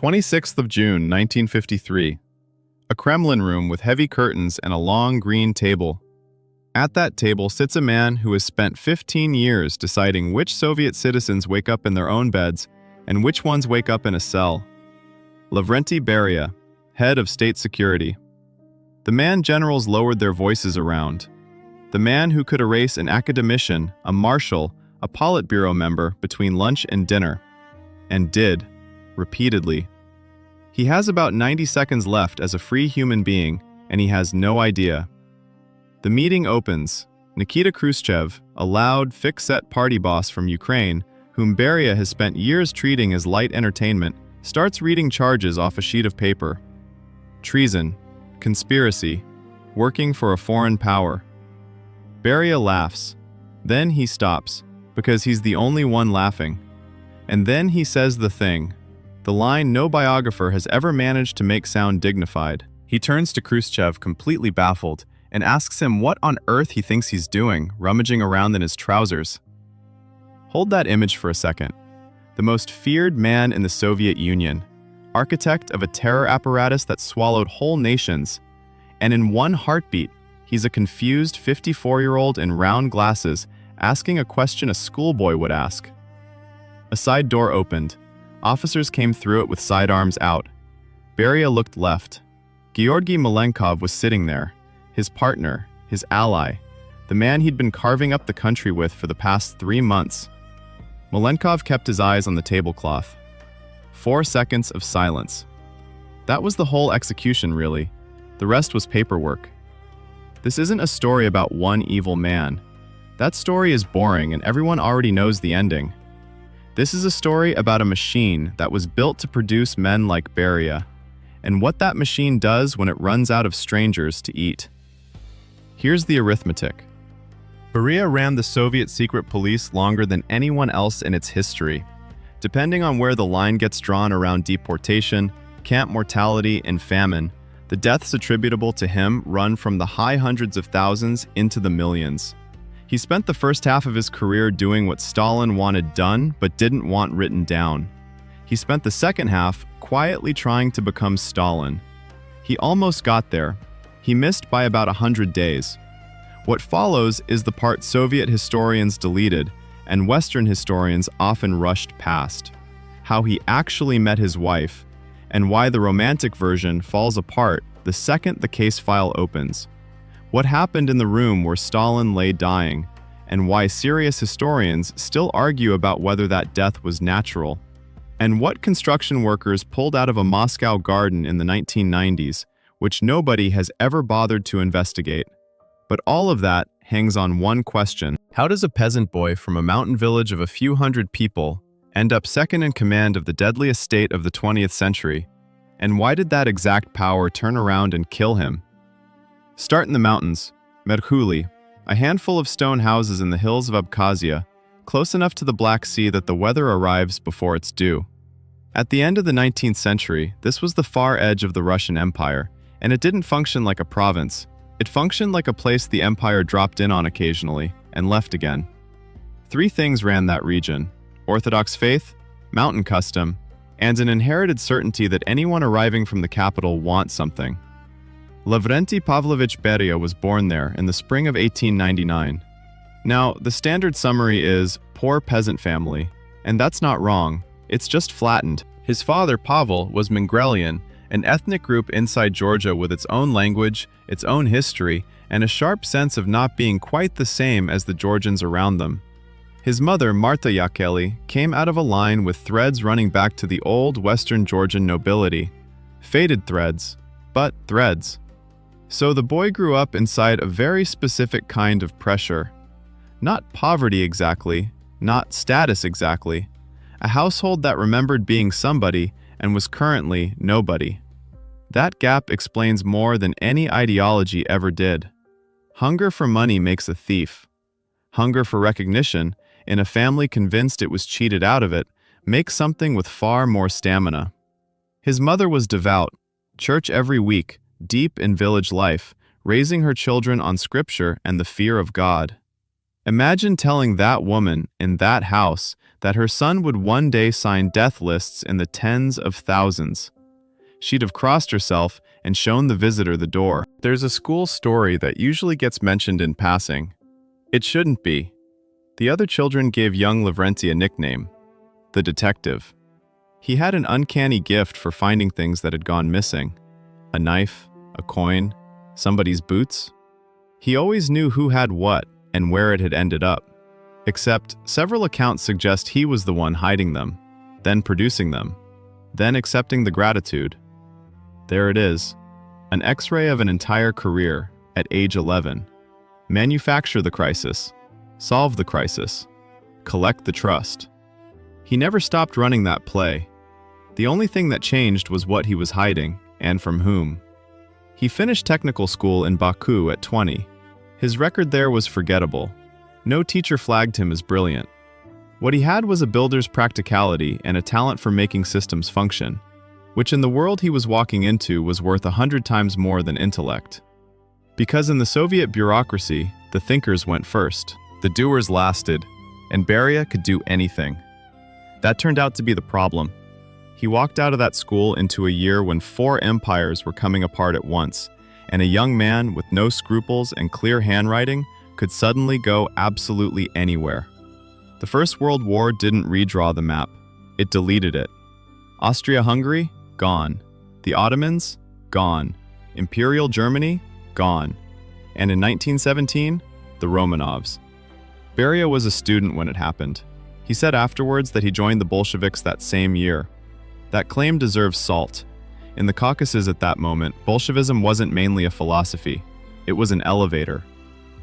26th of June, 1953. A Kremlin room with heavy curtains and a long green table. At that table sits a man who has spent 15 years deciding which Soviet citizens wake up in their own beds and which ones wake up in a cell. Lavrentiy Beria, head of state security. The man generals lowered their voices around. The man who could erase an academician, a marshal, a Politburo member between lunch and dinner. And did. Repeatedly. He has about 90 seconds left as a free human being, and he has no idea. The meeting opens. Nikita Khrushchev, a loud, thick-set party boss from Ukraine, whom Beria has spent years treating as light entertainment, starts reading charges off a sheet of paper. Treason, conspiracy, working for a foreign power. Beria laughs. Then he stops, because he's the only one laughing. And then he says the thing. The line no biographer has ever managed to make sound dignified. He turns to Khrushchev completely baffled and asks him what on earth he thinks he's doing, rummaging around in his trousers. Hold that image for a second. The most feared man in the Soviet Union, architect of a terror apparatus that swallowed whole nations, and in one heartbeat, he's a confused 54-year-old in round glasses asking a question a schoolboy would ask. A side door opened. Officers came through it with sidearms out. Beria looked left. Georgy Malenkov was sitting there, his partner, his ally, the man he'd been carving up the country with for the past 3 months. Malenkov kept his eyes on the tablecloth. 4 seconds of silence. That was the whole execution, really. The rest was paperwork. This isn't a story about one evil man. That story is boring and everyone already knows the ending. This is a story about a machine that was built to produce men like Beria, and what that machine does when it runs out of strangers to eat. Here's the arithmetic. Beria ran the Soviet secret police longer than anyone else in its history. Depending on where the line gets drawn around deportation, camp mortality, and famine, the deaths attributable to him run from the high hundreds of thousands into the millions. He spent the first half of his career doing what Stalin wanted done but didn't want written down. He spent the second half quietly trying to become Stalin. He almost got there. He missed by about 100 days. What follows is the part Soviet historians deleted and Western historians often rushed past. How he actually met his wife, and why the romantic version falls apart the second the case file opens. What happened in the room where Stalin lay dying, and why serious historians still argue about whether that death was natural, and what construction workers pulled out of a Moscow garden in the 1990s, which nobody has ever bothered to investigate. But all of that hangs on one question. How does a peasant boy from a mountain village of a few hundred people end up second in command of the deadliest state of the 20th century? And why did that exact power turn around and kill him? Start in the mountains, Merkhuli, a handful of stone houses in the hills of Abkhazia, close enough to the Black Sea that the weather arrives before it's due. At the end of the 19th century, this was the far edge of the Russian Empire, and it didn't function like a province. It functioned like a place the empire dropped in on occasionally and left again. 3 things ran that region: Orthodox faith, mountain custom, and an inherited certainty that anyone arriving from the capital wants something. Lavrentiy Pavlovich Beria was born there in the spring of 1899. Now, the standard summary is poor peasant family, and that's not wrong, it's just flattened. His father, Pavel, was Mingrelian, an ethnic group inside Georgia with its own language, its own history, and a sharp sense of not being quite the same as the Georgians around them. His mother, Marta Yakeli, came out of a line with threads running back to the old Western Georgian nobility. Faded threads, but threads. So the boy grew up inside a very specific kind of pressure. Not poverty exactly, not status exactly. A household that remembered being somebody and was currently nobody. That gap explains more than any ideology ever did. Hunger for money makes a thief. Hunger for recognition, in a family convinced it was cheated out of it, makes something with far more stamina. His mother was devout, church every week, deep in village life, raising her children on scripture and the fear of God. Imagine telling that woman in that house that her son would one day sign death lists in the tens of thousands. She'd have crossed herself and shown the visitor the door. There's a school story that usually gets mentioned in passing. It shouldn't be. The other children gave young Lavrentiy a nickname, the detective. He had an uncanny gift for finding things that had gone missing. A knife, a coin, somebody's boots. He always knew who had what and where it had ended up. Except, several accounts suggest he was the one hiding them, then producing them, then accepting the gratitude. There it is, an X-ray of an entire career at age 11. Manufacture the crisis, solve the crisis, collect the trust. He never stopped running that play. The only thing that changed was what he was hiding, and from whom. He finished technical school in Baku at 20. His record there was forgettable. No teacher flagged him as brilliant. What he had was a builder's practicality and a talent for making systems function, which in the world he was walking into was worth 100 times more than intellect. Because in the Soviet bureaucracy, the thinkers went first, the doers lasted, and Beria could do anything. That turned out to be the problem. He walked out of that school into a year when 4 empires were coming apart at once, and a young man with no scruples and clear handwriting could suddenly go absolutely anywhere. The First World War didn't redraw the map, it deleted it. Austria-Hungary? Gone. The Ottomans? Gone. Imperial Germany? Gone. And in 1917, the Romanovs. Beria was a student when it happened. He said afterwards that he joined the Bolsheviks that same year. That claim deserves salt. In the Caucasus at that moment, Bolshevism wasn't mainly a philosophy. It was an elevator.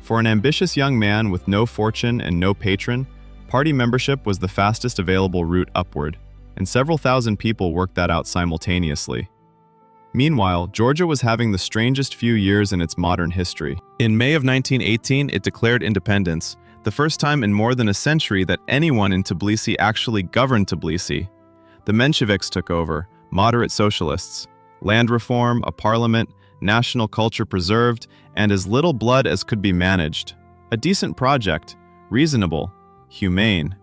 For an ambitious young man with no fortune and no patron, party membership was the fastest available route upward, and several thousand people worked that out simultaneously. Meanwhile, Georgia was having the strangest few years in its modern history. In May of 1918, it declared independence, the first time in more than a century that anyone in Tbilisi actually governed Tbilisi. The Mensheviks took over, moderate socialists. Land reform, a parliament, national culture preserved, and as little blood as could be managed. A decent project, reasonable, humane,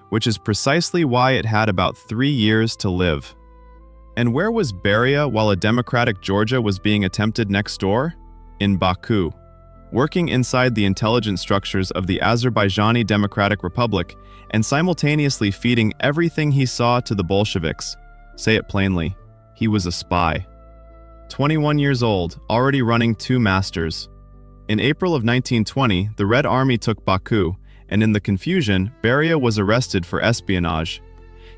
which is precisely why it had about 3 years to live. And where was Beria while a democratic Georgia was being attempted next door? In Baku, working inside the intelligence structures of the Azerbaijani Democratic Republic and simultaneously feeding everything he saw to the Bolsheviks. Say it plainly, he was a spy. 21 years old, already running 2 masters. In April of 1920, the Red Army took Baku, and in the confusion, Beria was arrested for espionage.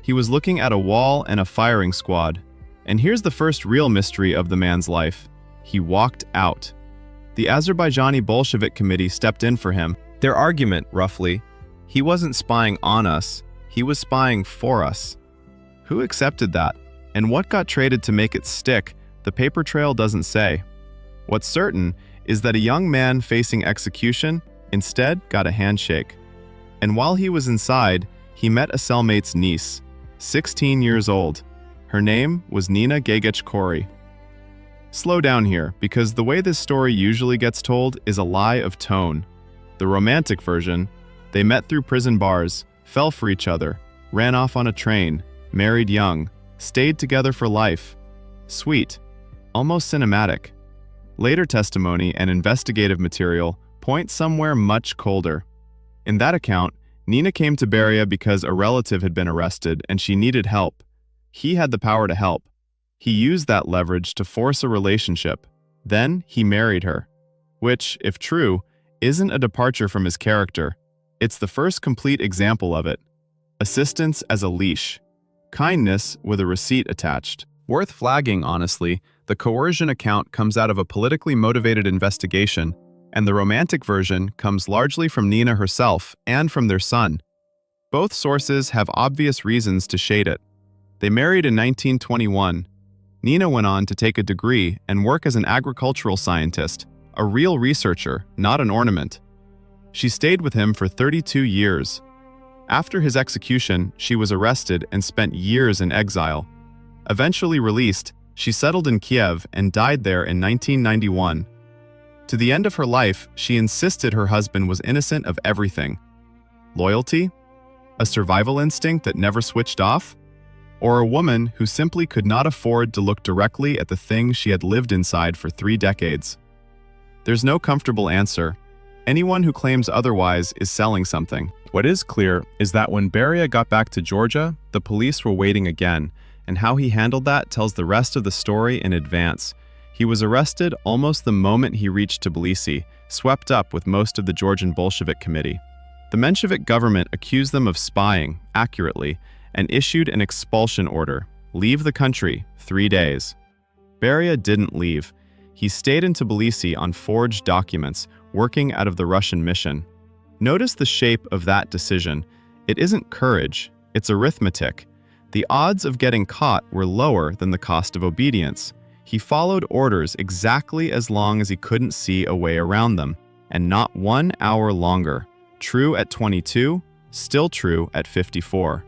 He was looking at a wall and a firing squad. And here's the first real mystery of the man's life. He walked out. The Azerbaijani Bolshevik Committee stepped in for him. Their argument, roughly, he wasn't spying on us, he was spying for us. Who accepted that? And what got traded to make it stick? The paper trail doesn't say. What's certain is that a young man facing execution instead got a handshake. And while he was inside, he met a cellmate's niece, 16 years old. Her name was Nina Gagich-Kori. Slow down here, because the way this story usually gets told is a lie of tone. The romantic version, they met through prison bars, fell for each other, ran off on a train, married young, stayed together for life. Sweet, almost cinematic. Later testimony and investigative material point somewhere much colder. In that account, Nina came to Beria because a relative had been arrested and she needed help. He had the power to help. He used that leverage to force a relationship. Then he married her. Which, if true, isn't a departure from his character. It's the first complete example of it. Assistance as a leash. Kindness with a receipt attached. Worth flagging, honestly, the coercion account comes out of a politically motivated investigation, and the romantic version comes largely from Nina herself and from their son. Both sources have obvious reasons to shade it. They married in 1921. Nina went on to take a degree and work as an agricultural scientist, a real researcher, not an ornament. She stayed with him for 32 years. After his execution, she was arrested and spent years in exile. Eventually released, she settled in Kiev and died there in 1991. To the end of her life, she insisted her husband was innocent of everything. Loyalty? A survival instinct that never switched off? Or a woman who simply could not afford to look directly at the thing she had lived inside for 3 decades? There's no comfortable answer. Anyone who claims otherwise is selling something. What is clear is that when Beria got back to Georgia, the police were waiting again, and how he handled that tells the rest of the story in advance. He was arrested almost the moment he reached Tbilisi, swept up with most of the Georgian Bolshevik committee. The Menshevik government accused them of spying, accurately, and issued an expulsion order. Leave the country, 3 days. Beria didn't leave. He stayed in Tbilisi on forged documents, working out of the Russian mission. Notice the shape of that decision. It isn't courage, it's arithmetic. The odds of getting caught were lower than the cost of obedience. He followed orders exactly as long as he couldn't see a way around them, and not 1 hour longer. True at 22, still true at 54.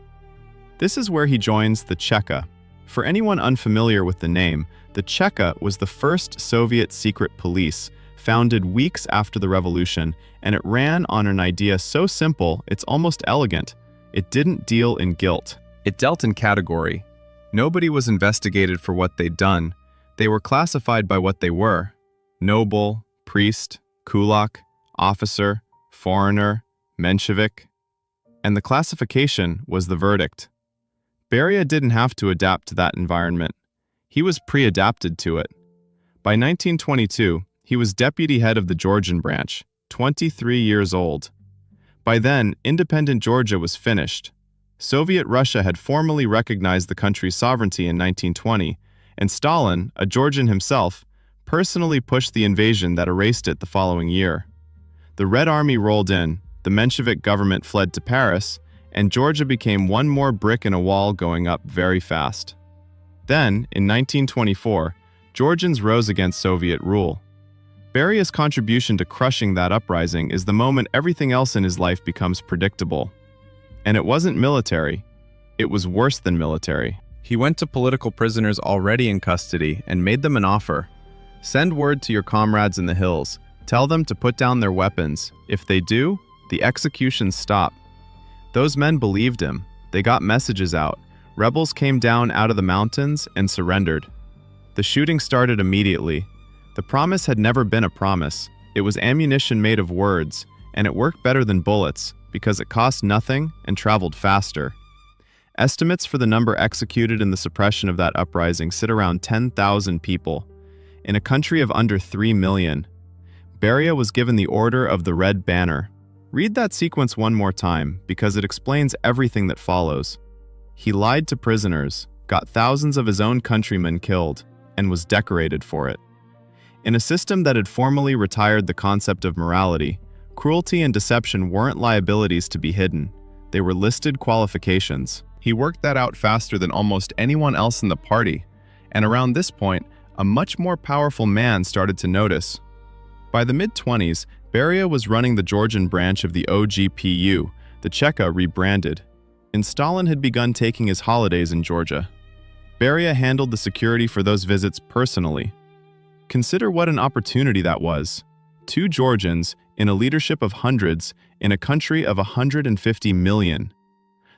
This is where he joins the Cheka. For anyone unfamiliar with the name, the Cheka was the first Soviet secret police, founded weeks after the revolution, and it ran on an idea so simple it's almost elegant. It didn't deal in guilt. It dealt in category. Nobody was investigated for what they'd done. They were classified by what they were: noble, priest, kulak, officer, foreigner, Menshevik. And the classification was the verdict. Beria didn't have to adapt to that environment. He was pre-adapted to it. By 1922, he was deputy head of the Georgian branch, 23 years old. By then, independent Georgia was finished. Soviet Russia had formally recognized the country's sovereignty in 1920, and Stalin, a Georgian himself, personally pushed the invasion that erased it the following year. The Red Army rolled in, the Menshevik government fled to Paris, and Georgia became one more brick in a wall going up very fast. Then, in 1924, Georgians rose against Soviet rule. Beria's contribution to crushing that uprising is the moment everything else in his life becomes predictable. And it wasn't military. It was worse than military. He went to political prisoners already in custody and made them an offer. Send word to your comrades in the hills. Tell them to put down their weapons. If they do, the executions stop. Those men believed him. They got messages out. Rebels came down out of the mountains and surrendered. The shooting started immediately. The promise had never been a promise. It was ammunition made of words, and it worked better than bullets because it cost nothing and traveled faster. Estimates for the number executed in the suppression of that uprising sit around 10,000 people. In a country of under 3 million, Beria was given the Order of the Red Banner. Read that sequence one more time because it explains everything that follows. He lied to prisoners, got thousands of his own countrymen killed, and was decorated for it. In a system that had formally retired the concept of morality, cruelty and deception weren't liabilities to be hidden. They were listed qualifications. He worked that out faster than almost anyone else in the party, and around this point, a much more powerful man started to notice. By the mid-20s, Beria was running the Georgian branch of the OGPU, the Cheka rebranded, and Stalin had begun taking his holidays in Georgia. Beria handled the security for those visits personally. Consider what an opportunity that was. 2 Georgians in a leadership of hundreds in a country of 150 million.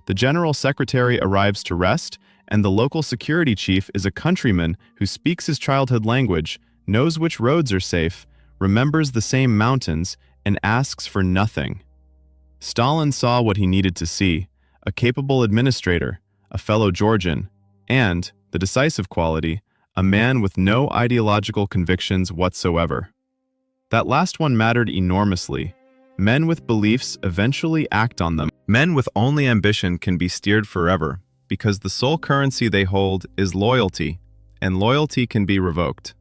The general secretary arrives to rest, and the local security chief is a countryman who speaks his childhood language, knows which roads are safe, remembers the same mountains, and asks for nothing. Stalin saw what he needed to see: a capable administrator, a fellow Georgian, and, the decisive quality, a man with no ideological convictions whatsoever. That last one mattered enormously. Men with beliefs eventually act on them. Men with only ambition can be steered forever, because the sole currency they hold is loyalty, and loyalty can be revoked.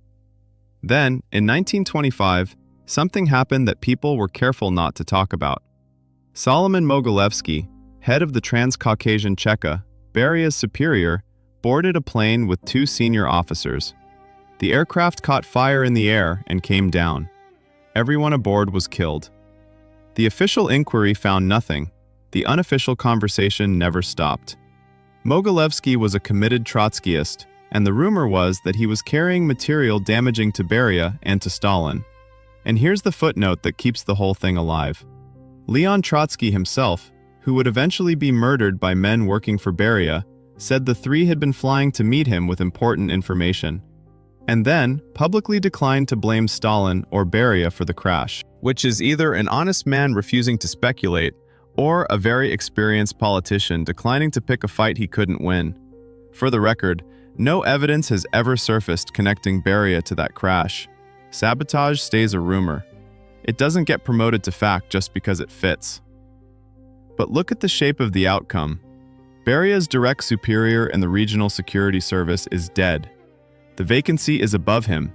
Then, in 1925, something happened that people were careful not to talk about. Solomon Mogilevsky, head of the Transcaucasian Cheka, Beria's superior, boarded a plane with 2 senior officers. The aircraft caught fire in the air and came down. Everyone aboard was killed. The official inquiry found nothing. The unofficial conversation never stopped. Mogilevsky was a committed Trotskyist, and the rumor was that he was carrying material damaging to Beria and to Stalin. And here's the footnote that keeps the whole thing alive. Leon Trotsky himself, who would eventually be murdered by men working for Beria, said the three had been flying to meet him with important information, and then publicly declined to blame Stalin or Beria for the crash, which is either an honest man refusing to speculate or a very experienced politician declining to pick a fight he couldn't win. For the record, no evidence has ever surfaced connecting Beria to that crash. Sabotage stays a rumor. It doesn't get promoted to fact just because it fits. But look at the shape of the outcome. Beria's direct superior in the Regional Security Service is dead. The vacancy is above him,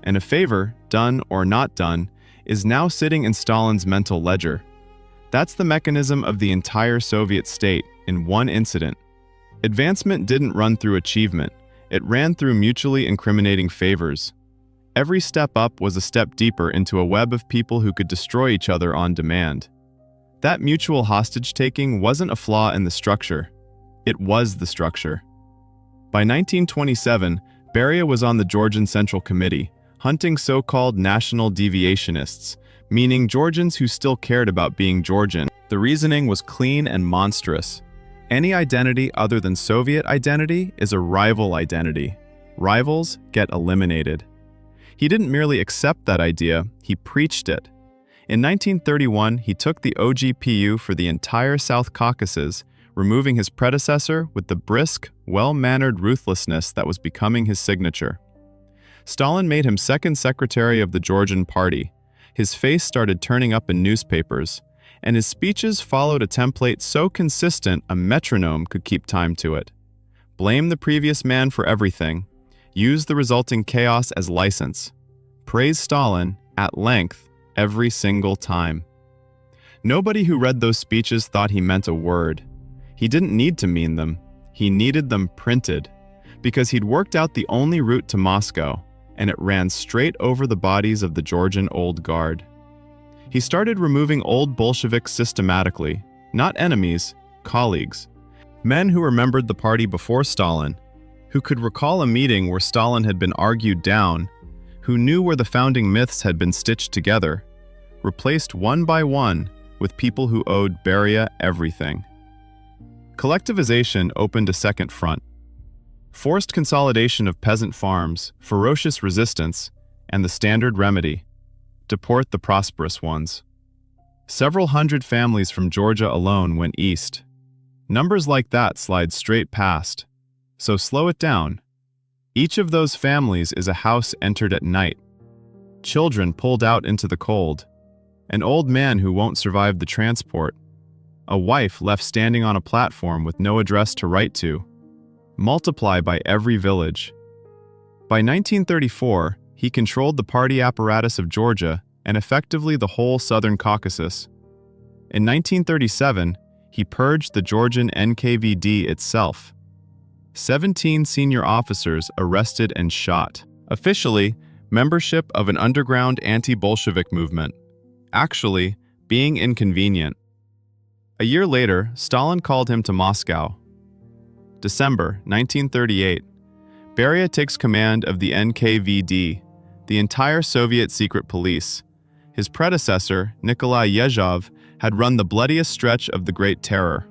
and a favor, done or not done, is now sitting in Stalin's mental ledger. That's the mechanism of the entire Soviet state in one incident. Advancement didn't run through achievement, it ran through mutually incriminating favors. Every step up was a step deeper into a web of people who could destroy each other on demand. That mutual hostage-taking wasn't a flaw in the structure. It was the structure. By 1927, Beria was on the Georgian Central Committee, hunting so-called national deviationists, meaning Georgians who still cared about being Georgian. The reasoning was clean and monstrous. Any identity other than Soviet identity is a rival identity. Rivals get eliminated. He didn't merely accept that idea, he preached it. In 1931, he took the OGPU for the entire South Caucasus, removing his predecessor with the brisk, well-mannered ruthlessness that was becoming his signature. Stalin made him second secretary of the Georgian party. His face started turning up in newspapers, and his speeches followed a template so consistent a metronome could keep time to it. Blame the previous man for everything. Use the resulting chaos as license. Praise Stalin, at length, every single time. Nobody who read those speeches thought he meant a word. He didn't need to mean them. He needed them printed, because he'd worked out the only route to Moscow, and it ran straight over the bodies of the Georgian Old Guard. He started removing old Bolsheviks systematically, not enemies, colleagues. Men who remembered the party before Stalin, who could recall a meeting where Stalin had been argued down, who knew where the founding myths had been stitched together, replaced one by one with people who owed Beria everything. Collectivization opened a second front. Forced consolidation of peasant farms, ferocious resistance, and the standard remedy: deport the prosperous ones. Several hundred families from Georgia alone went east. Numbers like that slide straight past. So slow it down. Each of those families is a house entered at night. Children pulled out into the cold. An old man who won't survive the transport. A wife left standing on a platform with no address to write to. Multiply by every village. By 1934, he controlled the party apparatus of Georgia and effectively the whole southern Caucasus. In 1937, he purged the Georgian NKVD itself. 17 senior officers arrested and shot. Officially, membership of an underground anti-Bolshevik movement. Actually, being inconvenient. A year later, Stalin called him to Moscow. December 1938. Beria takes command of the NKVD, the entire Soviet secret police. His predecessor, Nikolai Yezhov, had run the bloodiest stretch of the Great Terror.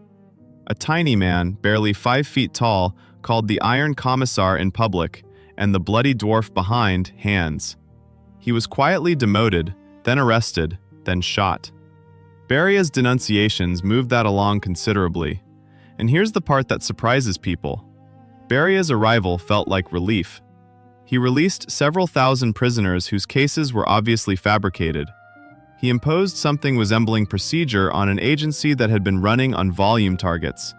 A tiny man, barely 5 feet tall, called the Iron Commissar in public, and the bloody dwarf behind, Hands. He was quietly demoted, then arrested, then shot. Beria's denunciations moved that along considerably. And here's the part that surprises people. Beria's arrival felt like relief. He released several thousand prisoners whose cases were obviously fabricated. He imposed something resembling procedure on an agency that had been running on volume targets.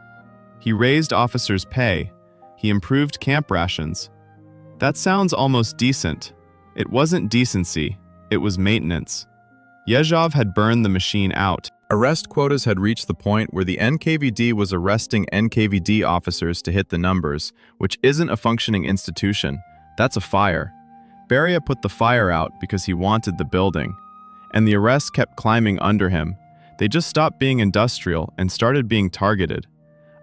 He raised officers' pay. He improved camp rations. That sounds almost decent. It wasn't decency, it was maintenance. Yezhov had burned the machine out. Arrest quotas had reached the point where the NKVD was arresting NKVD officers to hit the numbers, which isn't a functioning institution. That's a fire. Beria put the fire out because he wanted the building. And the arrests kept climbing under him. They just stopped being industrial and started being targeted.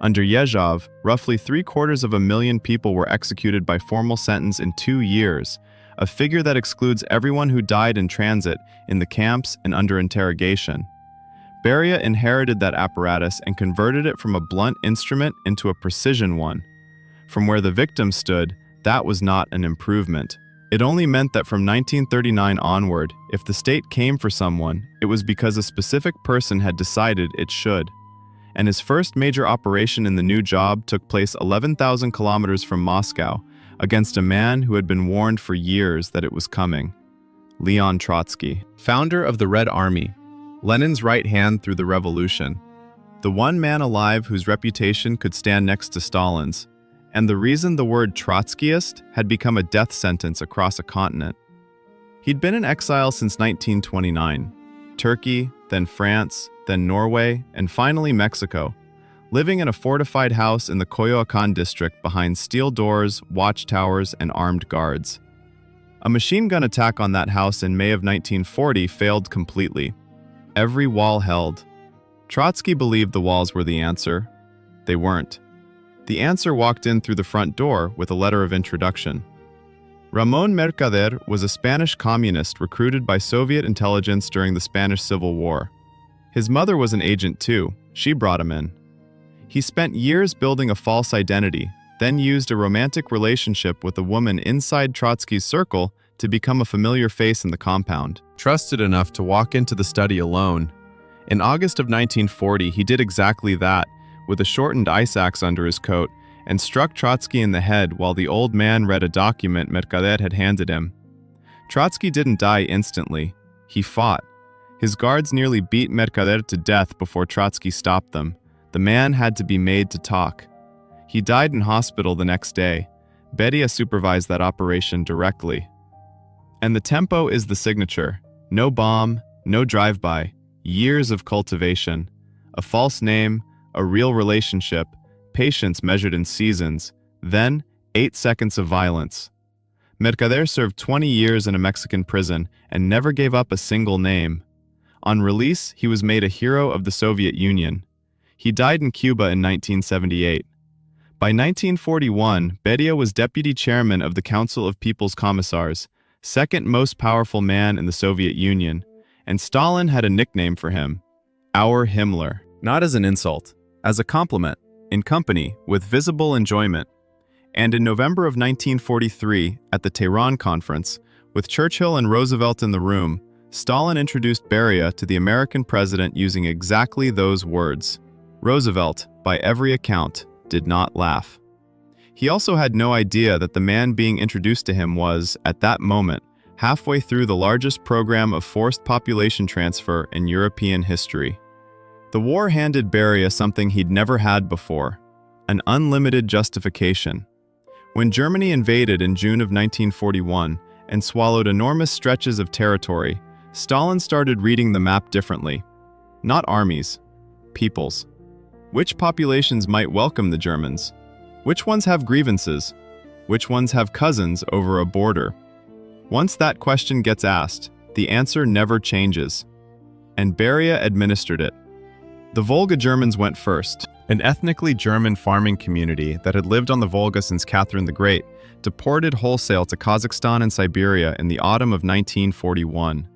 Under Yezhov, roughly 750,000 people were executed by formal sentence in 2 years, a figure that excludes everyone who died in transit, in the camps, and under interrogation. Beria inherited that apparatus and converted it from a blunt instrument into a precision one. From where the victim stood, that was not an improvement. It only meant that from 1939 onward, if the state came for someone, it was because a specific person had decided it should. And his first major operation in the new job took place 11,000 kilometers from Moscow, against a man who had been warned for years that it was coming. Leon Trotsky, founder of the Red Army, Lenin's right hand through the revolution, the one man alive whose reputation could stand next to Stalin's, and the reason the word Trotskyist had become a death sentence across a continent. He'd been in exile since 1929, Turkey, then France, then Norway, and finally Mexico, living in a fortified house in the Coyoacan district behind steel doors, watchtowers, and armed guards. A machine gun attack on that house in May of 1940 failed completely. Every wall held. Trotsky believed the walls were the answer. They weren't. The answer walked in through the front door with a letter of introduction. Ramón Mercader was a Spanish communist recruited by Soviet intelligence during the Spanish Civil War. His mother was an agent too. She brought him in. He spent years building a false identity, then used a romantic relationship with a woman inside Trotsky's circle to become a familiar face in the compound. Trusted enough to walk into the study alone. In August of 1940, he did exactly that, with a shortened ice axe under his coat, and struck Trotsky in the head while the old man read a document Mercader had handed him. Trotsky didn't die instantly. He fought. His guards nearly beat Mercader to death before Trotsky stopped them. The man had to be made to talk. He died in hospital the next day. Beria supervised that operation directly. And the tempo is the signature. No bomb, no drive-by, years of cultivation, a false name, a real relationship, patience measured in seasons, then 8 seconds of violence. Mercader served 20 years in a Mexican prison and never gave up a single name. On release, he was made a hero of the Soviet Union. He died in Cuba in 1978. By 1941, Beria was deputy chairman of the Council of People's Commissars, second most powerful man in the Soviet Union, and Stalin had a nickname for him, Our Himmler. Not as an insult, as a compliment, in company, with visible enjoyment. And in November of 1943, at the Tehran Conference, with Churchill and Roosevelt in the room, Stalin introduced Beria to the American president using exactly those words. Roosevelt, by every account, did not laugh. He also had no idea that the man being introduced to him was, at that moment, halfway through the largest program of forced population transfer in European history. The war handed Beria something he'd never had before, an unlimited justification. When Germany invaded in June of 1941 and swallowed enormous stretches of territory, Stalin started reading the map differently. Not armies, peoples. Which populations might welcome the Germans? Which ones have grievances? Which ones have cousins over a border? Once that question gets asked, the answer never changes. And Beria administered it. The Volga Germans went first, an ethnically German farming community that had lived on the Volga since Catherine the Great, deported wholesale to Kazakhstan and Siberia in the autumn of 1941.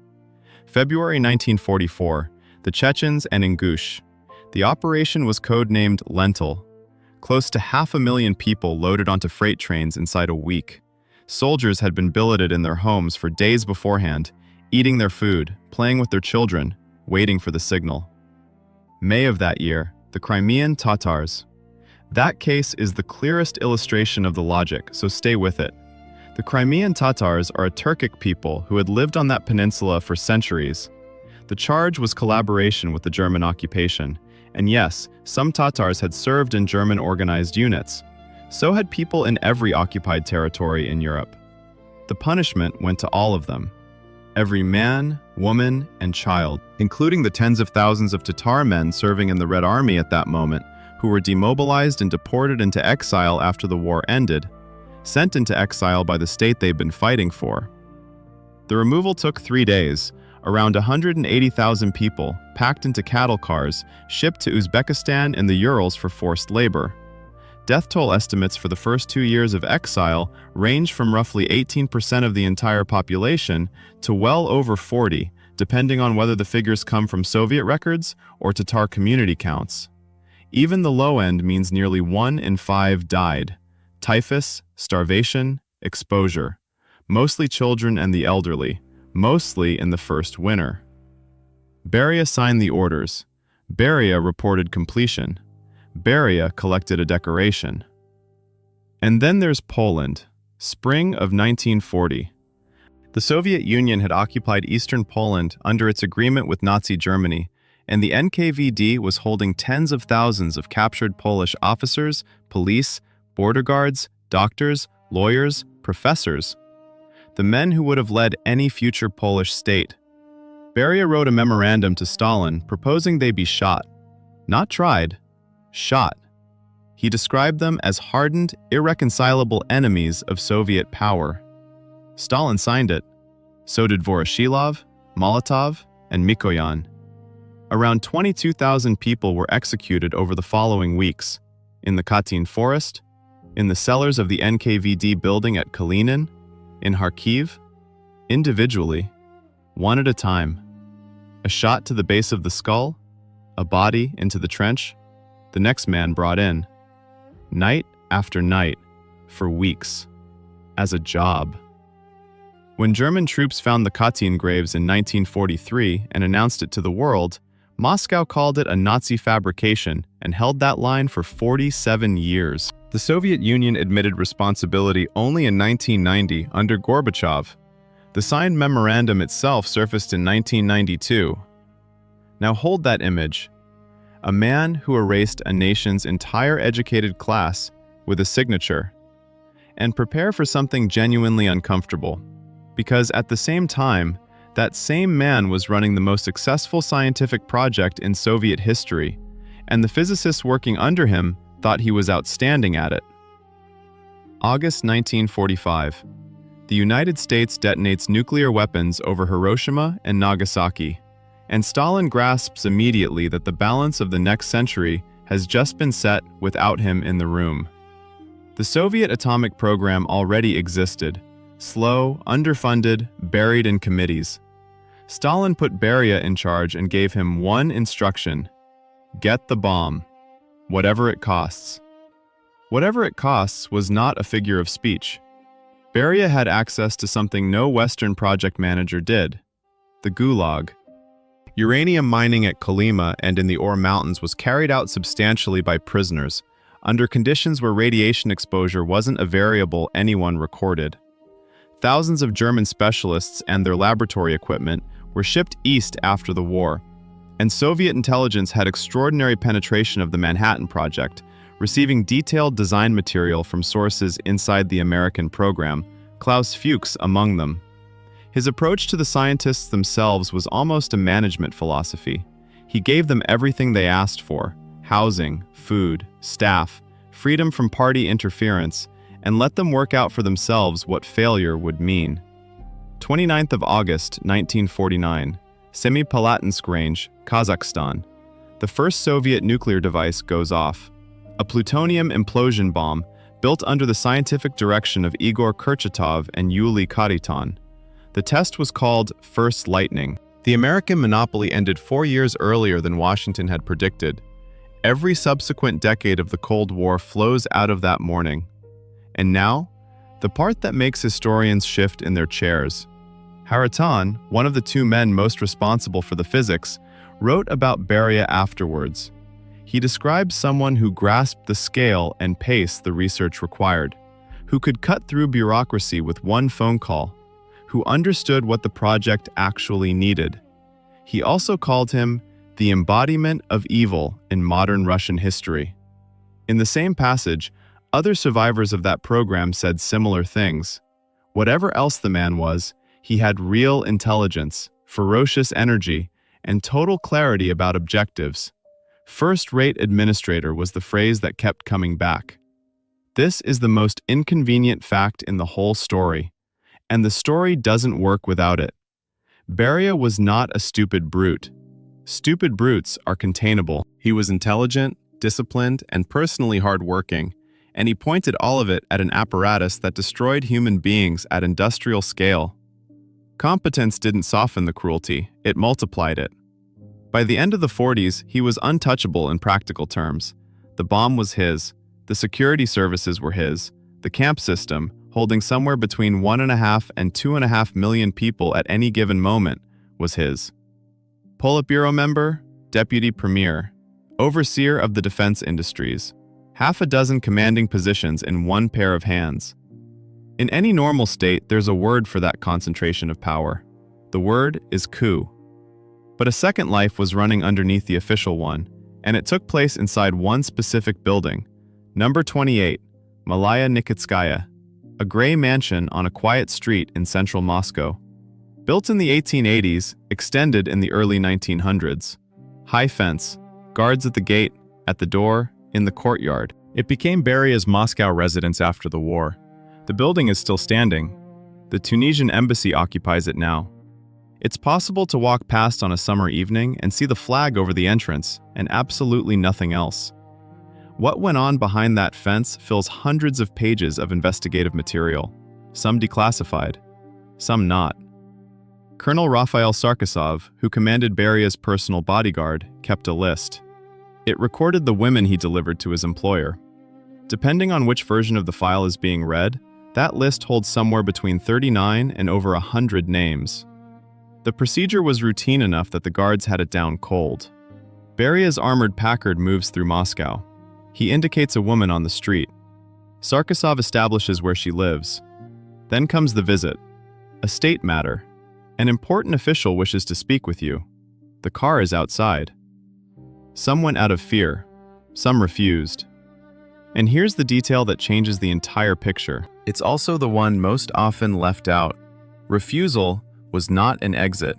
February 1944, the Chechens and Ingush. The operation was codenamed Lentil. Close to 500,000 people loaded onto freight trains inside a week. Soldiers had been billeted in their homes for days beforehand, eating their food, playing with their children, waiting for the signal. May of that year, the Crimean Tatars. That case is the clearest illustration of the logic, so stay with it. The Crimean Tatars are a Turkic people who had lived on that peninsula for centuries. The charge was collaboration with the German occupation, and yes, some Tatars had served in German organized units. So had people in every occupied territory in Europe. The punishment went to all of them. Every man, woman, and child, including the tens of thousands of Tatar men serving in the Red Army at that moment, who were demobilized and deported into exile after the war ended, sent into exile by the state they'd been fighting for. The removal took 3 days, around 180,000 people, packed into cattle cars, shipped to Uzbekistan and the Urals for forced labor. Death toll estimates for the first 2 years of exile range from roughly 18% of the entire population to well over 40%, depending on whether the figures come from Soviet records or Tatar community counts. Even the low end means nearly 1 in 5 died. Typhus, starvation, exposure. Mostly children and the elderly, mostly in the first winter. Beria signed the orders. Beria reported completion. Beria collected a decoration. And then there's Poland, spring of 1940. The Soviet Union had occupied eastern Poland under its agreement with Nazi Germany, and the NKVD was holding tens of thousands of captured Polish officers, police, border guards, doctors, lawyers, professors, the men who would have led any future Polish state. Beria wrote a memorandum to Stalin proposing they be shot. Not tried, shot. He described them as hardened, irreconcilable enemies of Soviet power. Stalin signed it. So did Voroshilov, Molotov, and Mikoyan. Around 22,000 people were executed over the following weeks, in the Katyn forest, in the cellars of the NKVD building at Kalinin, in Kharkiv, individually, one at a time. A shot to the base of the skull, a body into the trench, the next man brought in. Night after night, for weeks, as a job. When German troops found the Katyn graves in 1943 and announced it to the world, Moscow called it a Nazi fabrication and held that line for 47 years. The Soviet Union admitted responsibility only in 1990 under Gorbachev. The signed memorandum itself surfaced in 1992. Now hold that image. A man who erased a nation's entire educated class with a signature. And prepare for something genuinely uncomfortable. Because at the same time, that same man was running the most successful scientific project in Soviet history, and the physicists working under him thought he was outstanding at it. August 1945. The United States detonates nuclear weapons over Hiroshima and Nagasaki, and Stalin grasps immediately that the balance of the next century has just been set without him in the room. The Soviet atomic program already existed, slow, underfunded, buried in committees. Stalin put Beria in charge and gave him one instruction: get the bomb, whatever it costs. Whatever it costs was not a figure of speech. Beria had access to something no Western project manager did: the Gulag. Uranium mining at Kolyma and in the Ore Mountains was carried out substantially by prisoners, under conditions where radiation exposure wasn't a variable anyone recorded. Thousands of German specialists and their laboratory equipment were shipped east after the war, and Soviet intelligence had extraordinary penetration of the Manhattan Project, receiving detailed design material from sources inside the American program, Klaus Fuchs among them. His approach to the scientists themselves was almost a management philosophy. He gave them everything they asked for: housing, food, staff, freedom from party interference, and let them work out for themselves what failure would mean. 29th of August, 1949, Semipalatinsk Range, Kazakhstan. The first Soviet nuclear device goes off. A plutonium implosion bomb built under the scientific direction of Igor Kurchatov and Yuli Khariton. The test was called First Lightning. The American monopoly ended 4 years earlier than Washington had predicted. Every subsequent decade of the Cold War flows out of that morning. And now, the part that makes historians shift in their chairs. Khariton, one of the two men most responsible for the physics, wrote about Beria afterwards. He describes someone who grasped the scale and pace the research required, who could cut through bureaucracy with one phone call, who understood what the project actually needed. He also called him the embodiment of evil in modern Russian history. In the same passage, other survivors of that program said similar things. Whatever else the man was, he had real intelligence, ferocious energy, and total clarity about objectives. First-rate administrator was the phrase that kept coming back. This is the most inconvenient fact in the whole story, and the story doesn't work without it. Beria was not a stupid brute. Stupid brutes are containable. He was intelligent, disciplined, and personally hardworking. and he pointed all of it at an apparatus that destroyed human beings at industrial scale. Competence didn't soften the cruelty, it multiplied it. By the end of the 40s, he was untouchable in practical terms. The bomb was his, the security services were his, the camp system, holding somewhere between 1.5 and 2.5 million people at any given moment, was his. Politburo member, deputy premier, overseer of the defense industries, half a dozen commanding positions in one pair of hands. In any normal state, there's a word for that concentration of power. The word is coup. But a second life was running underneath the official one, and it took place inside one specific building, number 28, Malaya Nikitskaya, a gray mansion on a quiet street in central Moscow. Built in the 1880s, extended in the early 1900s. High fence, guards at the gate, at the door, in the courtyard. It became Beria's Moscow residence after the war. The building is still standing. The Tunisian embassy occupies it now. It's possible to walk past on a summer evening and see the flag over the entrance, and absolutely nothing else. What went on behind that fence fills hundreds of pages of investigative material, some declassified, some not. Colonel Raphael Sarkisov, who commanded Beria's personal bodyguard, kept a list. It recorded the women he delivered to his employer. Depending on which version of the file is being read, that list holds somewhere between 39 and over 100 names. The procedure was routine enough that the guards had it down cold. Beria's armored Packard moves through Moscow. He indicates a woman on the street. Sarkisov establishes where she lives. Then comes the visit. A state matter. An important official wishes to speak with you. The car is outside. Some went out of fear. Some refused. And here's the detail that changes the entire picture. It's also the one most often left out. Refusal was not an exit.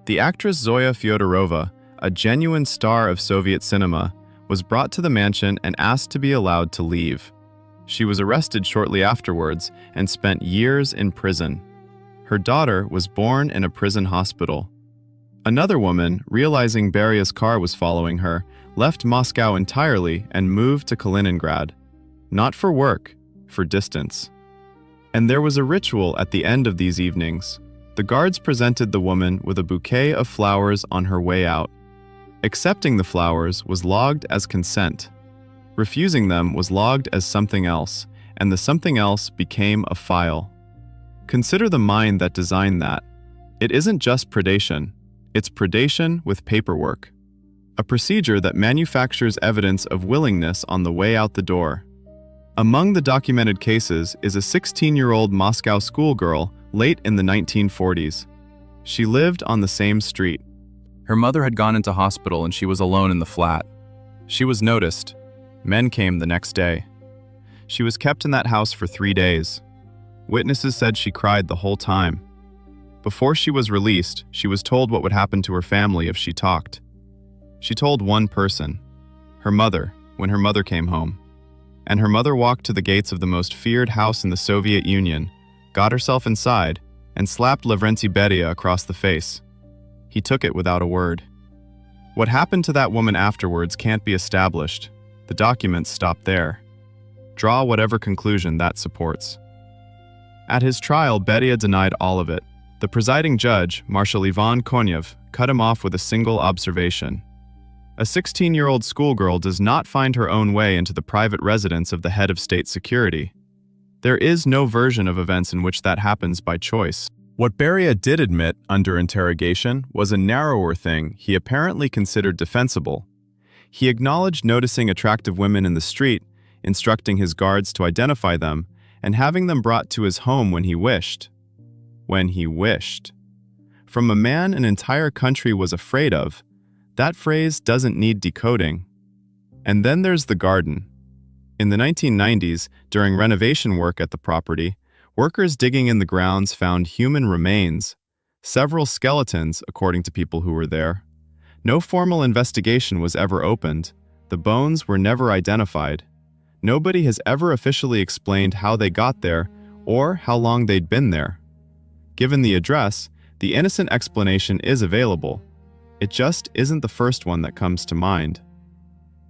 The actress Zoya Fyodorova, a genuine star of Soviet cinema, was brought to the mansion and asked to be allowed to leave. She was arrested shortly afterwards and spent years in prison. Her daughter was born in a prison hospital. Another woman, realizing Beria's car was following her, left Moscow entirely and moved to Kaliningrad. Not for work, for distance. And there was a ritual at the end of these evenings. The guards presented the woman with a bouquet of flowers on her way out. Accepting the flowers was logged as consent. Refusing them was logged as something else, and the something else became a file. Consider the mind that designed that. It isn't just predation. It's predation with paperwork. A procedure that manufactures evidence of willingness on the way out the door. Among the documented cases is a 16-year-old Moscow schoolgirl late in the 1940s. She lived on the same street. Her mother had gone into hospital and she was alone in the flat. She was noticed. Men came the next day. She was kept in that house for 3 days. Witnesses said she cried the whole time. Before she was released, she was told what would happen to her family if she talked. She told one person, her mother, when her mother came home. And her mother walked to the gates of the most feared house in the Soviet Union, got herself inside, and slapped Lavrentiy Beria across the face. He took it without a word. What happened to that woman afterwards can't be established. The documents stop there. Draw whatever conclusion that supports. At his trial, Beria denied all of it. The presiding judge, Marshal Ivan Konyev, cut him off with a single observation. A 16-year-old schoolgirl does not find her own way into the private residence of the head of state security. There is no version of events in which that happens by choice. What Beria did admit under interrogation was a narrower thing he apparently considered defensible. He acknowledged noticing attractive women in the street, instructing his guards to identify them, and having them brought to his home when he wished. When he wished. From a man an entire country was afraid of, that phrase doesn't need decoding. And then there's the garden. In the 1990s, during renovation work at the property, workers digging in the grounds found human remains, several skeletons, according to people who were there. No formal investigation was ever opened. The bones were never identified. Nobody has ever officially explained how they got there or how long they'd been there. Given the address, the innocent explanation is available. It just isn't the first one that comes to mind.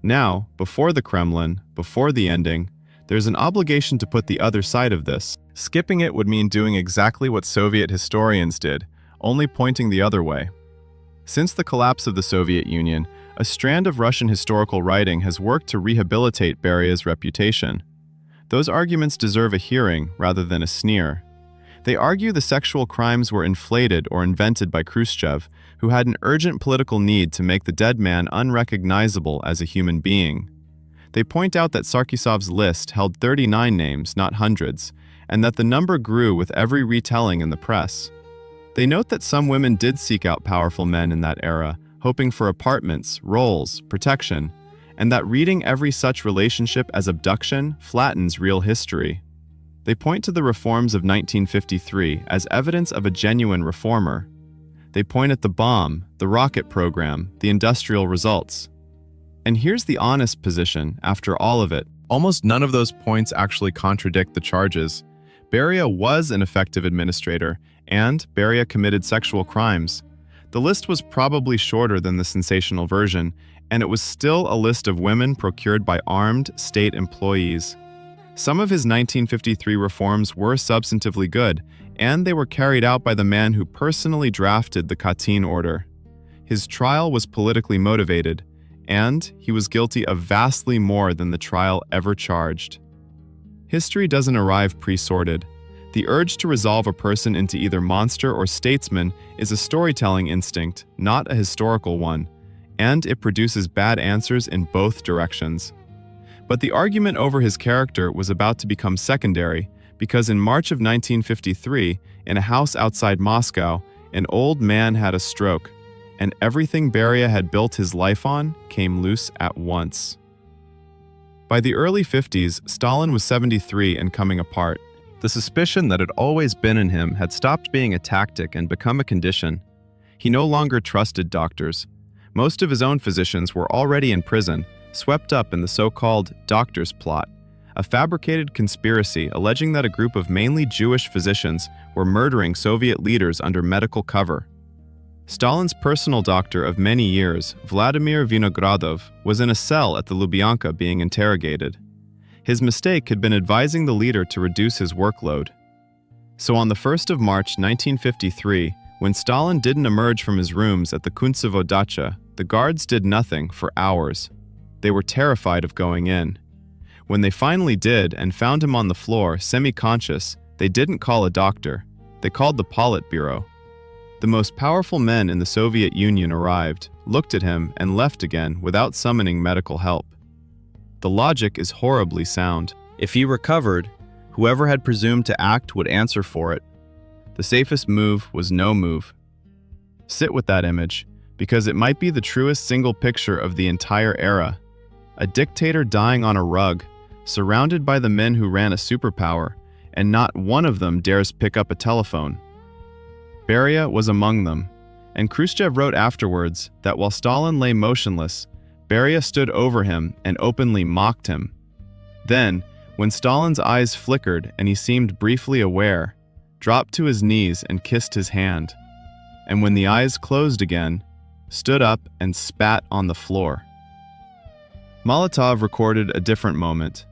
Now, before the Kremlin, before the ending, There's an obligation to put the other side of this. Skipping it would mean doing exactly what Soviet historians did, only pointing the other way. Since the collapse of the Soviet Union, a strand of Russian historical writing has worked to rehabilitate Beria's reputation. Those arguments deserve a hearing rather than a sneer. They argue the sexual crimes were inflated or invented by Khrushchev, who had an urgent political need to make the dead man unrecognizable as a human being. They point out that Sarkisov's list held 39 names, not hundreds, and that the number grew with every retelling in the press. They note that some women did seek out powerful men in that era, hoping for apartments, roles, protection, and that reading every such relationship as abduction flattens real history. They point to the reforms of 1953 as evidence of a genuine reformer. They point at the bomb, the rocket program, the industrial results. And here's the honest position, after all of it. Almost none of those points actually contradict the charges. Beria was an effective administrator, and Beria committed sexual crimes. The list was probably shorter than the sensational version, and it was still a list of women procured by armed state employees. Some of his 1953 reforms were substantively good, and they were carried out by the man who personally drafted the Katyn order. His trial was politically motivated, and he was guilty of vastly more than the trial ever charged. History doesn't arrive pre-sorted. The urge to resolve a person into either monster or statesman is a storytelling instinct, not a historical one, and it produces bad answers in both directions. But the argument over his character was about to become secondary, because in March of 1953, in a house outside Moscow, an old man had a stroke, and everything Beria had built his life on came loose at once. By the early 50s, Stalin was 73 and coming apart. The suspicion that had always been in him had stopped being a tactic and become a condition. He no longer trusted doctors. Most of his own physicians were already in prison, swept up in the so-called doctor's plot, a fabricated conspiracy alleging that a group of mainly Jewish physicians were murdering Soviet leaders under medical cover. Stalin's personal doctor of many years, Vladimir Vinogradov, was in a cell at the Lubyanka being interrogated. His mistake had been advising the leader to reduce his workload. So on the 1st of March 1953, when Stalin didn't emerge from his rooms at the Kuntsevo dacha, the guards did nothing for hours. They were terrified of going in. When they finally did and found him on the floor, semi-conscious, they didn't call a doctor. They called the Politburo. The most powerful men in the Soviet Union arrived, looked at him, and left again without summoning medical help. The logic is horribly sound. If he recovered, whoever had presumed to act would answer for it. The safest move was no move. Sit with that image, because it might be the truest single picture of the entire era. A dictator dying on a rug, surrounded by the men who ran a superpower, and not one of them dares pick up a telephone. Beria was among them, and Khrushchev wrote afterwards that while Stalin lay motionless, Beria stood over him and openly mocked him. Then, when Stalin's eyes flickered and he seemed briefly aware, dropped to his knees and kissed his hand, and when the eyes closed again, stood up and spat on the floor. Molotov recorded a different moment.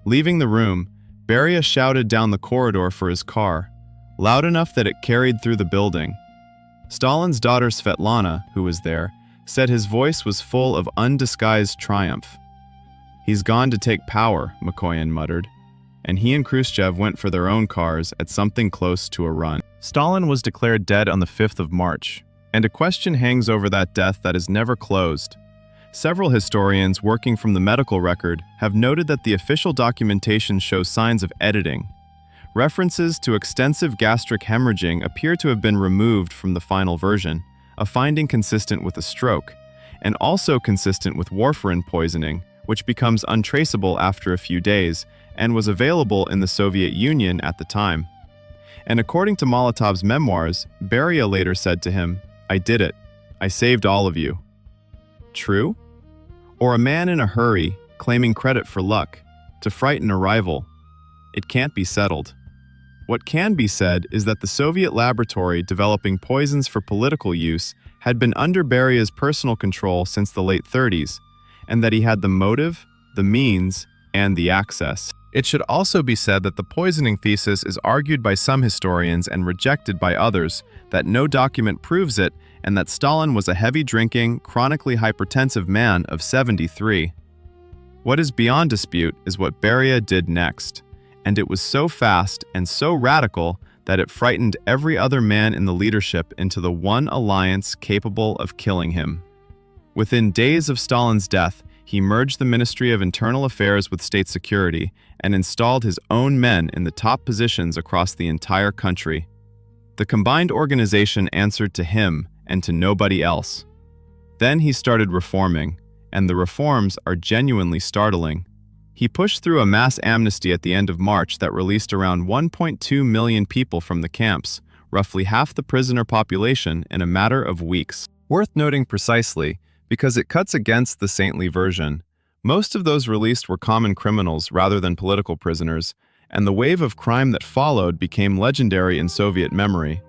Leaving the room, Beria shouted down the corridor for his car, loud enough that it carried through the building. Stalin's daughter Svetlana, who was there, said his voice was full of undisguised triumph. "He's gone to take power," Mikoyan muttered, and he and Khrushchev went for their own cars at something close to a run. Stalin was declared dead on the 5th of March, and a question hangs over that death that is never closed. Several historians working from the medical record have noted that the official documentation shows signs of editing. References to extensive gastric hemorrhaging appear to have been removed from the final version, a finding consistent with a stroke, and also consistent with warfarin poisoning, which becomes untraceable after a few days and was available in the Soviet Union at the time. And according to Molotov's memoirs, Beria later said to him, "I did it. I saved all of you." True? Or a man in a hurry, claiming credit for luck, to frighten a rival? It can't be settled. What can be said is that the Soviet laboratory developing poisons for political use had been under Beria's personal control since the late 30s, and that he had the motive, the means, and the access. It should also be said that the poisoning thesis is argued by some historians and rejected by others, that no document proves it, and that Stalin was a heavy-drinking, chronically hypertensive man of 73. What is beyond dispute is what Beria did next, and it was so fast and so radical that it frightened every other man in the leadership into the one alliance capable of killing him. Within days of Stalin's death, he merged the Ministry of Internal Affairs with State Security and installed his own men in the top positions across the entire country. The combined organization answered to him and to nobody else. Then he started reforming, and the reforms are genuinely startling. He pushed through a mass amnesty at the end of March that released around 1.2 million people from the camps, roughly half the prisoner population, in a matter of weeks. Worth noting precisely, because it cuts against the saintly version. Most of those released were common criminals rather than political prisoners, and the wave of crime that followed became legendary in Soviet memory.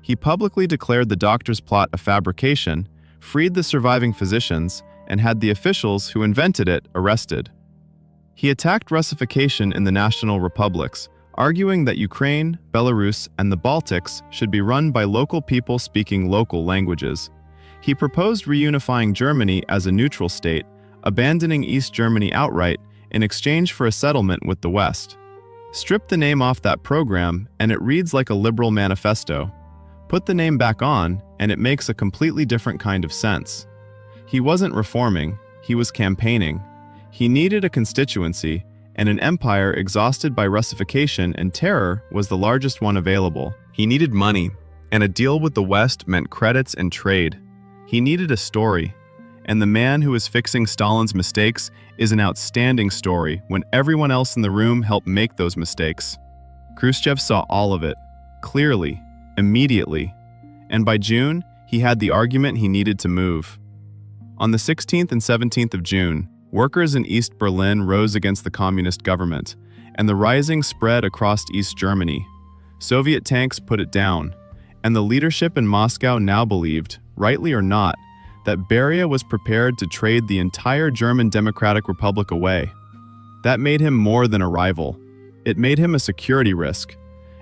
He publicly declared the doctor's plot a fabrication, freed the surviving physicians, and had the officials who invented it arrested. He attacked Russification in the national republics, arguing that Ukraine, Belarus, and the Baltics should be run by local people speaking local languages. He proposed reunifying Germany as a neutral state, abandoning East Germany outright in exchange for a settlement with the West. Strip the name off that program, and it reads like a liberal manifesto. Put the name back on, and it makes a completely different kind of sense. He wasn't reforming, he was campaigning. He needed a constituency, and an empire exhausted by Russification and terror was the largest one available. He needed money, and a deal with the West meant credits and trade. He needed a story, and the man who is fixing Stalin's mistakes is an outstanding story when everyone else in the room helped make those mistakes. Khrushchev saw all of it, clearly, immediately, and by June, he had the argument he needed to move. On the 16th and 17th of June, workers in East Berlin rose against the communist government, and the rising spread across East Germany. Soviet tanks put it down, and the leadership in Moscow now believed, rightly or not, that Beria was prepared to trade the entire German Democratic Republic away. That made him more than a rival. It made him a security risk,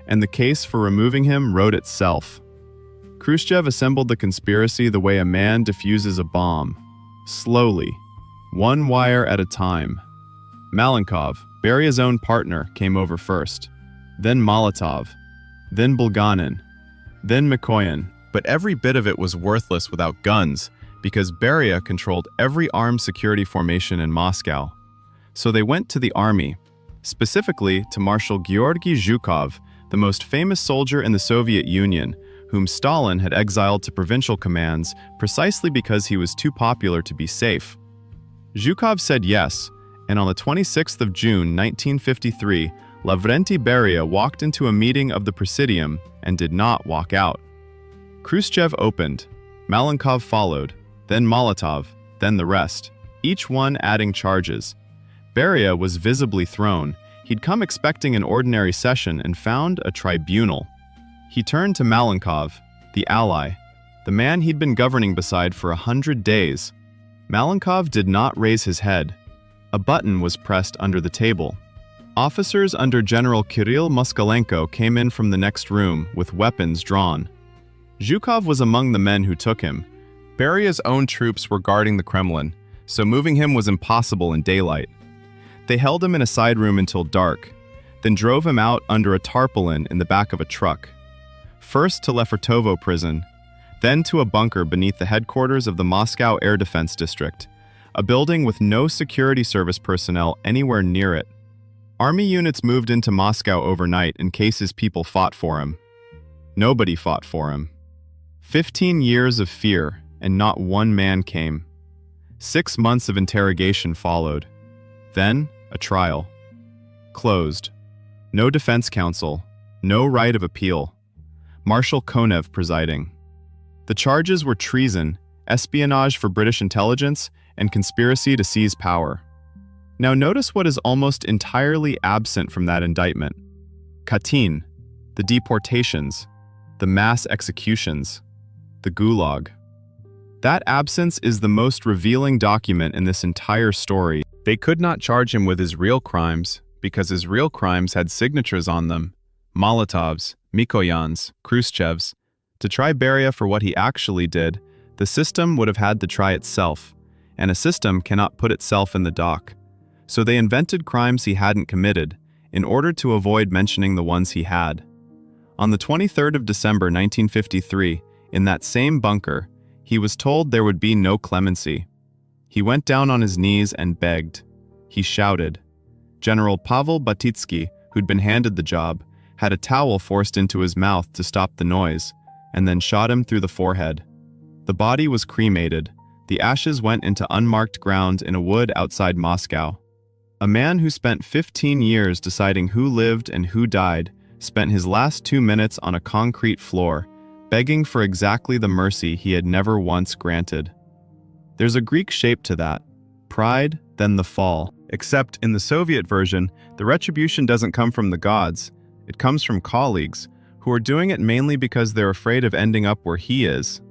and the case for removing him wrote itself. Khrushchev assembled the conspiracy the way a man diffuses a bomb, slowly, one wire at a time. Malenkov, Beria's own partner, came over first, then Molotov, then Bulganin, then Mikoyan. But every bit of it was worthless without guns, because Beria controlled every armed security formation in Moscow. So they went to the army, specifically to Marshal Georgy Zhukov, the most famous soldier in the Soviet Union, whom Stalin had exiled to provincial commands precisely because he was too popular to be safe. Zhukov said yes, and on the 26th of June 1953, Lavrentiy Beria walked into a meeting of the Presidium and did not walk out. Khrushchev opened, Malenkov followed, then Molotov, then the rest, each one adding charges. Beria was visibly thrown. He'd come expecting an ordinary session and found a tribunal. He turned to Malenkov, the ally, the man he'd been governing beside for 100 days. Malenkov did not raise his head. A button was pressed under the table. Officers under General Kirill Moskalenko came in from the next room with weapons drawn. Zhukov was among the men who took him. Beria's own troops were guarding the Kremlin, so moving him was impossible in daylight. They held him in a side room until dark, then drove him out under a tarpaulin in the back of a truck. First to Lefortovo prison, then to a bunker beneath the headquarters of the Moscow Air Defense District, a building with no security service personnel anywhere near it. Army units moved into Moscow overnight in case his people fought for him. Nobody fought for him. 15 years of fear, and not one man came. 6 months of interrogation followed. Then, a trial. Closed. No defense counsel. No right of appeal. Marshal Konev presiding. The charges were treason, espionage for British intelligence, and conspiracy to seize power. Now notice what is almost entirely absent from that indictment. Katyn, the deportations, the mass executions, the Gulag. That absence is the most revealing document in this entire story. They could not charge him with his real crimes because his real crimes had signatures on them, Molotov's, Mikoyan's, Khrushchev's. To try Beria for what he actually did, the system would have had to try itself, and a system cannot put itself in the dock. So they invented crimes he hadn't committed, in order to avoid mentioning the ones he had. On the 23rd of December 1953, in that same bunker, he was told there would be no clemency. He went down on his knees and begged. He shouted. General Pavel Batitsky, who'd been handed the job, had a towel forced into his mouth to stop the noise, and then shot him through the forehead. The body was cremated. The ashes went into unmarked ground in a wood outside Moscow. A man who spent 15 years deciding who lived and who died spent his last 2 minutes on a concrete floor, begging for exactly the mercy he had never once granted. There's a Greek shape to that. Pride, then the fall. Except in the Soviet version, the retribution doesn't come from the gods. It comes from colleagues, who are doing it mainly because they're afraid of ending up where he is.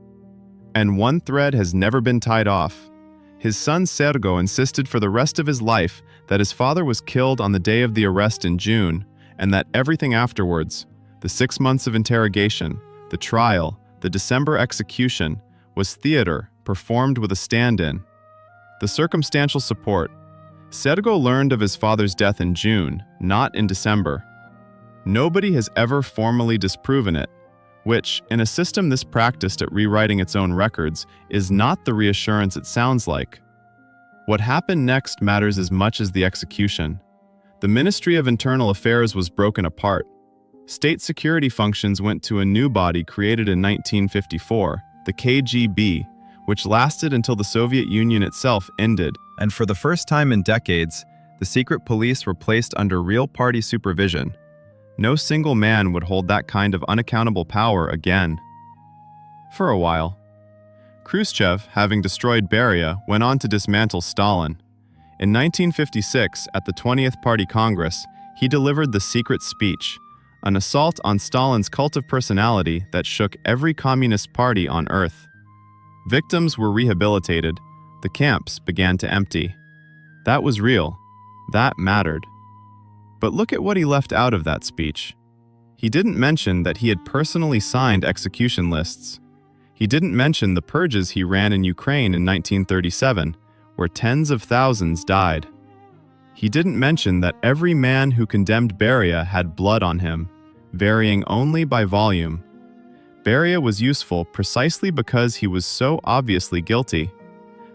And one thread has never been tied off. His son Sergo insisted for the rest of his life that his father was killed on the day of the arrest in June, and that everything afterwards, the 6 months of interrogation, the trial, the December execution, was theater performed with a stand-in. The circumstantial support. Sergo learned of his father's death in June, not in December. Nobody has ever formally disproven it, which, in a system this practiced at rewriting its own records, is not the reassurance it sounds like. What happened next matters as much as the execution. The Ministry of Internal Affairs was broken apart. State security functions went to a new body created in 1954, the KGB, which lasted until the Soviet Union itself ended. And for the first time in decades, the secret police were placed under real party supervision. No single man would hold that kind of unaccountable power again. For a while. Khrushchev, having destroyed Beria, went on to dismantle Stalin. In 1956, at the 20th Party Congress, he delivered the secret speech, an assault on Stalin's cult of personality that shook every communist party on earth. Victims were rehabilitated. The camps began to empty. That was real. That mattered. But look at what he left out of that speech. He didn't mention that he had personally signed execution lists. He didn't mention the purges he ran in Ukraine in 1937, where tens of thousands died. He didn't mention that every man who condemned Beria had blood on him, varying only by volume. Beria was useful precisely because he was so obviously guilty.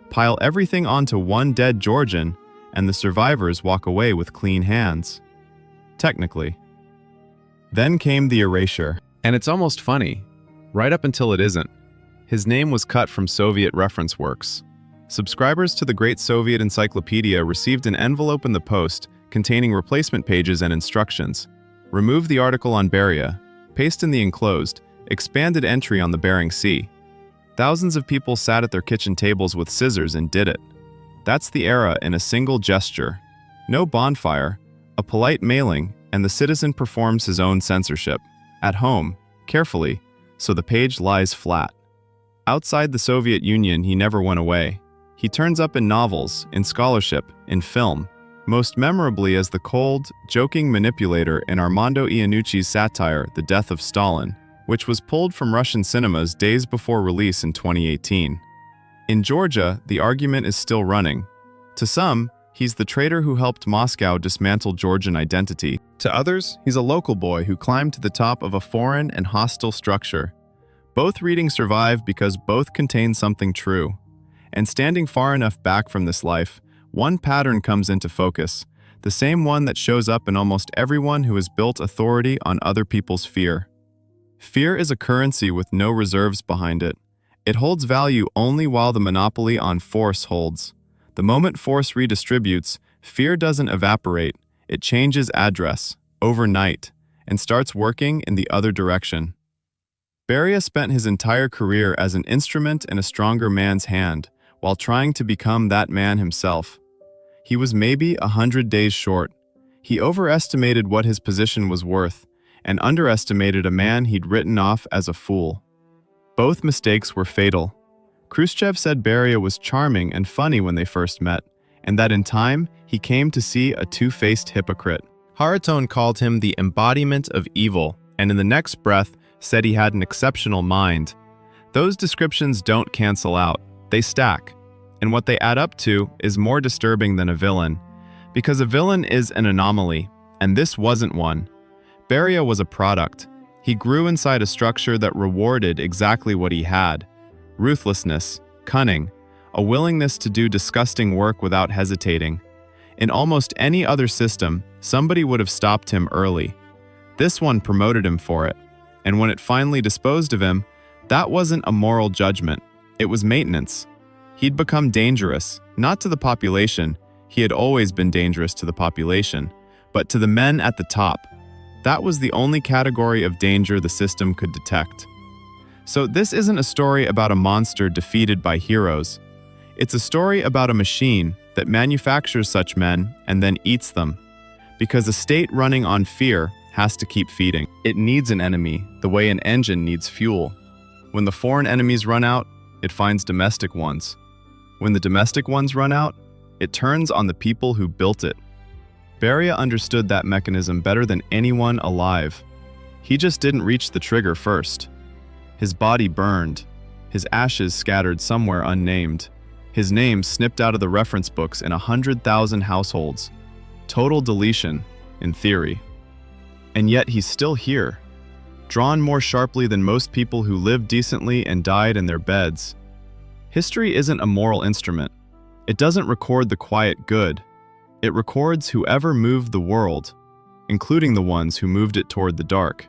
Pile everything onto one dead Georgian, and the survivors walk away with clean hands. Technically. Then came the erasure. And it's almost funny, right up until it isn't. His name was cut from Soviet reference works. Subscribers to the Great Soviet Encyclopedia received an envelope in the post containing replacement pages and instructions. Remove the article on Beria, paste in the enclosed, expanded entry on the Bering Sea. Thousands of people sat at their kitchen tables with scissors and did it. That's the era in a single gesture. No bonfire, a polite mailing, and the citizen performs his own censorship. At home, carefully, so the page lies flat. Outside the Soviet Union, he never went away. He turns up in novels, in scholarship, in film, most memorably as the cold, joking manipulator in Armando Iannucci's satire, The Death of Stalin, which was pulled from Russian cinemas days before release in 2018. In Georgia, the argument is still running. To some, he's the traitor who helped Moscow dismantle Georgian identity. To others, he's a local boy who climbed to the top of a foreign and hostile structure. Both readings survive because both contain something true. And standing far enough back from this life, one pattern comes into focus, the same one that shows up in almost everyone who has built authority on other people's fear. Fear is a currency with no reserves behind it. It holds value only while the monopoly on force holds. The moment force redistributes, fear doesn't evaporate, it changes address, overnight, and starts working in the other direction. Beria spent his entire career as an instrument in a stronger man's hand, while trying to become that man himself. He was maybe 100 days short. He overestimated what his position was worth, and underestimated a man he'd written off as a fool. Both mistakes were fatal. Khrushchev said Beria was charming and funny when they first met, and that in time he came to see a two-faced hypocrite. Haratone called him the embodiment of evil, and in the next breath said he had an exceptional mind. Those descriptions don't cancel out, they stack. And what they add up to is more disturbing than a villain. Because a villain is an anomaly, and this wasn't one. Beria was a product. He grew inside a structure that rewarded exactly what he had: ruthlessness, cunning, a willingness to do disgusting work without hesitating. In almost any other system, somebody would have stopped him early. This one promoted him for it. And when it finally disposed of him, that wasn't a moral judgment. It was maintenance. He'd become dangerous, not to the population. He had always been dangerous to the population, but to the men at the top. That was the only category of danger the system could detect. So this isn't a story about a monster defeated by heroes. It's a story about a machine that manufactures such men and then eats them. Because a state running on fear has to keep feeding. It needs an enemy, the way an engine needs fuel. When the foreign enemies run out, it finds domestic ones. When the domestic ones run out, it turns on the people who built it. Beria understood that mechanism better than anyone alive. He just didn't reach the trigger first. His body burned, his ashes scattered somewhere unnamed, his name snipped out of the reference books in 100,000 households. Total deletion, in theory. And yet he's still here, drawn more sharply than most people who lived decently and died in their beds. History isn't a moral instrument. It doesn't record the quiet good. It records whoever moved the world, including the ones who moved it toward the dark.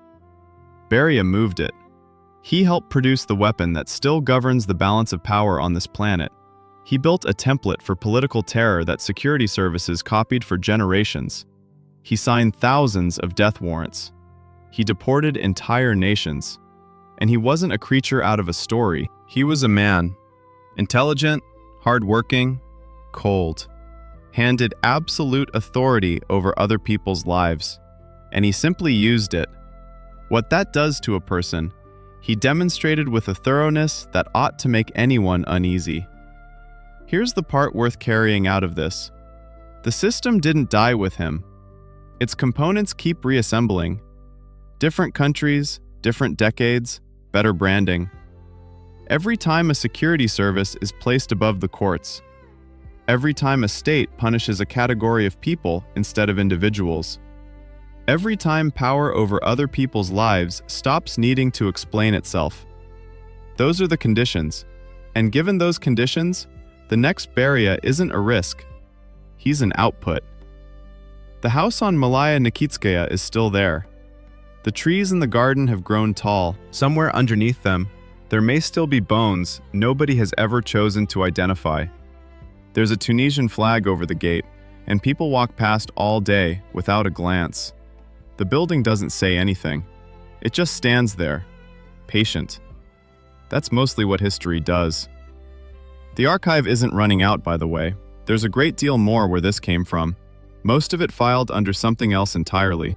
Beria moved it. He helped produce the weapon that still governs the balance of power on this planet. He built a template for political terror that security services copied for generations. He signed thousands of death warrants. He deported entire nations. And he wasn't a creature out of a story. He was a man. Intelligent, hardworking, cold. Handed absolute authority over other people's lives. And he simply used it. What that does to a person, he demonstrated with a thoroughness that ought to make anyone uneasy. Here's the part worth carrying out of this. The system didn't die with him. Its components keep reassembling. Different countries, different decades, better branding. Every time a security service is placed above the courts. Every time a state punishes a category of people instead of individuals. Every time power over other people's lives stops needing to explain itself. Those are the conditions. And given those conditions, the next Beria isn't a risk. He's an output. The house on Malaya Nikitskaya is still there. The trees in the garden have grown tall. Somewhere underneath them, there may still be bones nobody has ever chosen to identify. There's a Tunisian flag over the gate, and people walk past all day without a glance. The building doesn't say anything. It just stands there, patient. That's mostly what history does. The archive isn't running out, by the way. There's a great deal more where this came from. Most of it filed under something else entirely.